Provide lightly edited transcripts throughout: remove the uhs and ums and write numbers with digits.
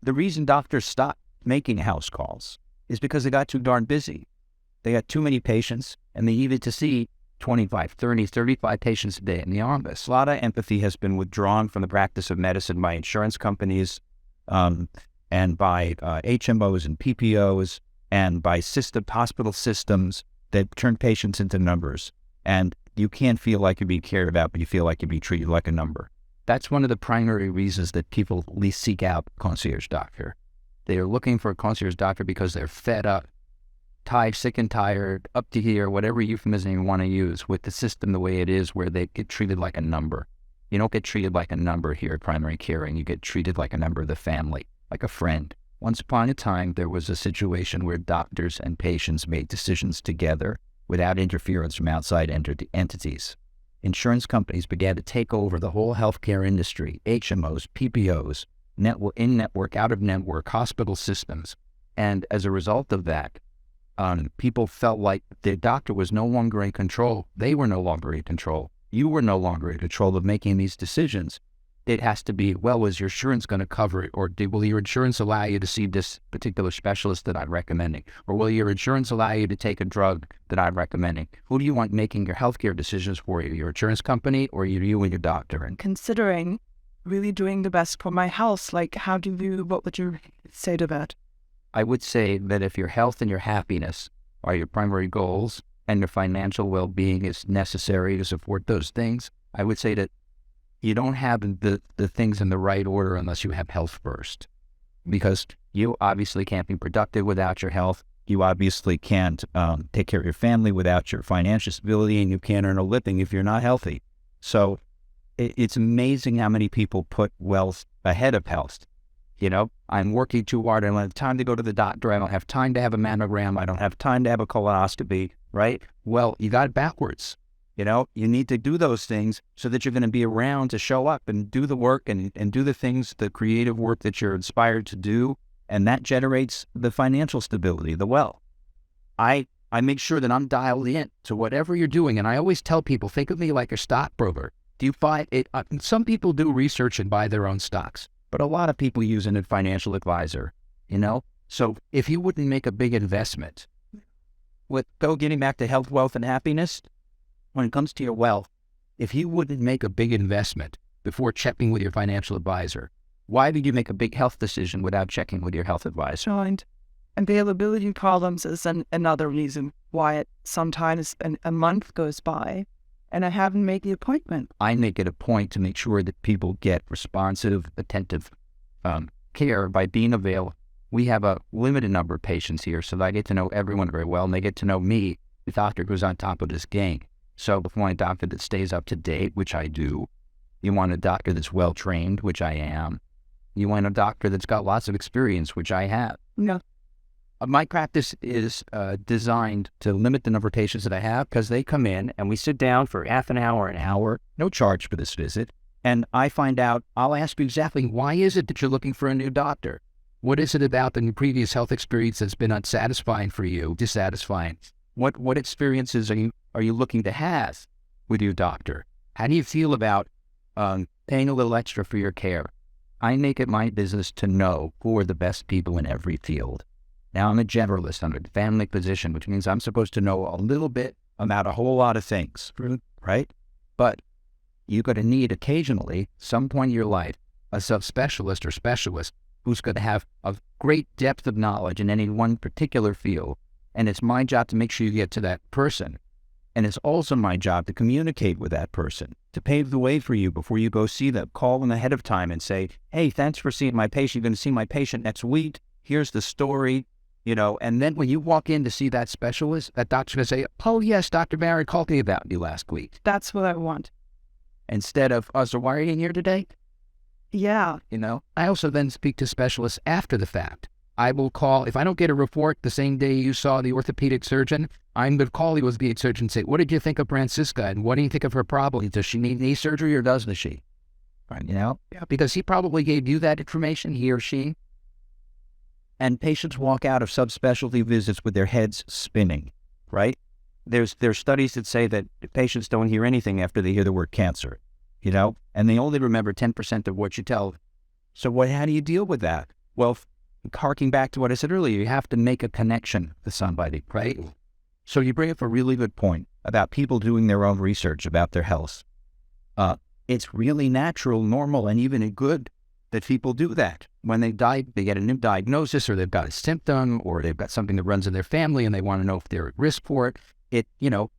The reason doctors stopped making house calls is because they got too darn busy. They got too many patients, and they needed to see 25, 30, 35 patients a day in the office. A lot of empathy has been withdrawn from the practice of medicine by insurance companies and by HMOs and PPOs and by hospital systems that turn patients into numbers. And you can't feel like you're being cared about, but you feel like you're being treated like a number. That's one of the primary reasons that people at least seek out a concierge doctor. They are looking for a concierge doctor because they're fed up, tired, sick and tired, up to here, whatever euphemism you want to use, with the system the way it is, where they get treated like a number. You don't get treated like a number here at primary care, and you get treated like a member of the family, like a friend. Once upon a time, there was a situation where doctors and patients made decisions together without interference from outside entities. Insurance companies began to take over the whole healthcare industry, HMOs, PPOs, in-network, out-of-network, hospital systems. And as a result of that, people felt like their doctor was no longer in control. They were no longer in control. You were no longer in control of making these decisions. It has to be, well, is your insurance going to cover it? Or will your insurance allow you to see this particular specialist that I'm recommending? Or will your insurance allow you to take a drug that I'm recommending? Who do you want making your healthcare decisions for you? Your insurance company or you and your doctor? And considering really doing the best for my health, like what would you say to that? I would say that if your health and your happiness are your primary goals and your financial well-being is necessary to support those things, I would say that you don't have the things in the right order unless you have health first. Because you obviously can't be productive without your health. You obviously can't take care of your family without your financial stability, and you can't earn a living if you're not healthy. So it's amazing how many people put wealth ahead of health. You know, I'm working too hard. I don't have time to go to the doctor. I don't have time to have a mammogram. I don't have time to have a colonoscopy, right? Well, you got it backwards. You know, you need to do those things so that you're going to be around to show up and do the work and do the things, the creative work that you're inspired to do. And that generates the financial stability, the wealth. I make sure that I'm dialed in to whatever you're doing. And I always tell people, think of me like a stockbroker. Do you find it? Some people do research and buy their own stocks, but a lot of people use a financial advisor, you know? So if you wouldn't make a big investment, getting back to health, wealth, and happiness, when it comes to your wealth, if you wouldn't make a big investment before checking with your financial advisor, why did you make a big health decision without checking with your health advisor? And availability problems is another reason why sometimes a month goes by and I haven't made the appointment. I make it a point to make sure that people get responsive, attentive care by being available. We have a limited number of patients here, so that I get to know everyone very well, and they get to know me, the doctor who's on top of this game. So if you want a doctor that stays up to date, which I do, you want a doctor that's well-trained, which I am, you want a doctor that's got lots of experience, which I have. Yeah. My practice is designed to limit the number of patients that I have because they come in and we sit down for half an hour, no charge for this visit. And I find out, I'll ask you exactly, why is it that you're looking for a new doctor? What is it about the previous health experience that's been unsatisfying for you, dissatisfying? What experiences are you looking to have with your doctor? How do you feel about paying a little extra for your care? I make it my business to know who are the best people in every field. Now, I'm a generalist. I'm a family physician, which means I'm supposed to know a little bit about a whole lot of things, right? But you're going to need occasionally, some point in your life, a subspecialist or specialist who's going to have a great depth of knowledge in any one particular field. And it's my job to make sure you get to that person. And it's also my job to communicate with that person, to pave the way for you before you go see them. Call them ahead of time and say, hey, thanks for seeing my patient. You're going to see my patient next week. Here's the story. You know, and then when you walk in to see that specialist, that doctor's going to say, oh, yes, Dr. Barry called me about you last week. That's what I want. Instead of, so why are you in here today? Yeah. You know, I also then speak to specialists after the fact. I will call, if I don't get a report the same day you saw the orthopedic surgeon, I'm going to call the orthopedic surgeon and say, what did you think of Francisca? And what do you think of her problem? Does she need knee surgery or doesn't she? Right, you know, because he probably gave you that information, he or she. And patients walk out of subspecialty visits with their heads spinning, right? There's studies that say that patients don't hear anything after they hear the word cancer, you know, and they only remember 10% of what you tell them. So how do you deal with that? Well, harking back to what I said earlier, you have to make a connection with somebody, right? So you bring up a really good point about people doing their own research about their health. It's really natural, normal, and even good that people do that. When they get a new diagnosis, or they've got a symptom, or they've got something that runs in their family and they want to know if they're at risk for it.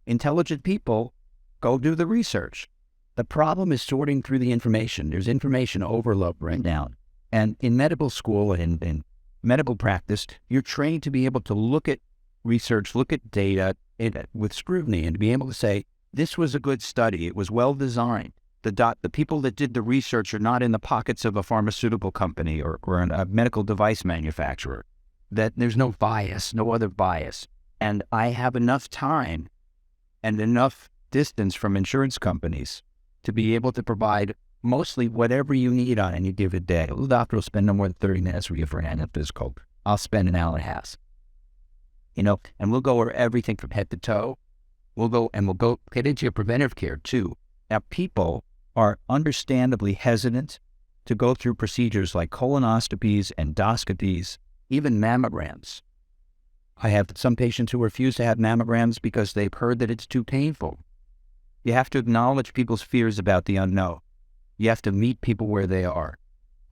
Intelligent people go do the research. The problem is sorting through the information. There's information overload right now. And in medical school and in medical practice, you're trained to be able to look at research, look at data with scrutiny, and to be able to say, this was a good study. It was well designed. The people that did the research are not in the pockets of a pharmaceutical company or a medical device manufacturer. That there's no bias, no other bias. And I have enough time and enough distance from insurance companies to be able to provide mostly whatever you need on any given day. The doctor will spend no more than 30 minutes with you for an annual physical. I'll spend an hour and a half. And we'll go over everything from head to toe. We'll go get into your preventive care too. Now, people are understandably hesitant to go through procedures like colonoscopies, endoscopies, even mammograms. I have some patients who refuse to have mammograms because they've heard that it's too painful. You have to acknowledge people's fears about the unknown. You have to meet people where they are.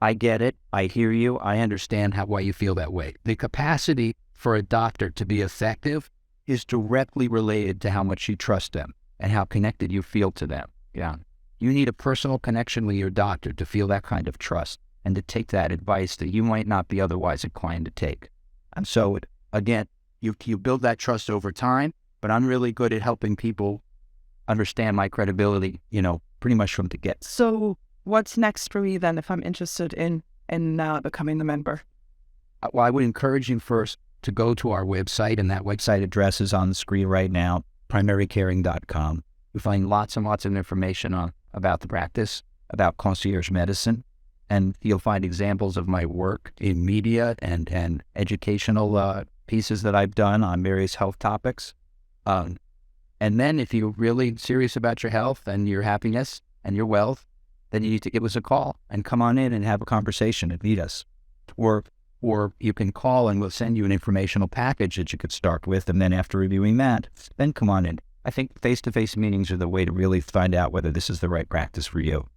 I get it. I hear you. I understand why you feel that way. The capacity for a doctor to be effective is directly related to how much you trust them and how connected you feel to them. Yeah. You need a personal connection with your doctor to feel that kind of trust and to take that advice that you might not be otherwise inclined to take. And so, again, you build that trust over time, but I'm really good at helping people understand my credibility, pretty much from the get. So what's next for me then if I'm interested in becoming a member? Well, I would encourage you first to go to our website, and that website address is on the screen right now, primarycaring.com. You find lots and lots of information about the practice, about concierge medicine, and you'll find examples of my work in media and educational pieces that I've done on various health topics. And then if you're really serious about your health and your happiness and your wealth, then you need to give us a call and come on in and have a conversation and meet us. Or you can call and we'll send you an informational package that you could start with, and then after reviewing that, then come on in. I think face-to-face meetings are the way to really find out whether this is the right practice for you.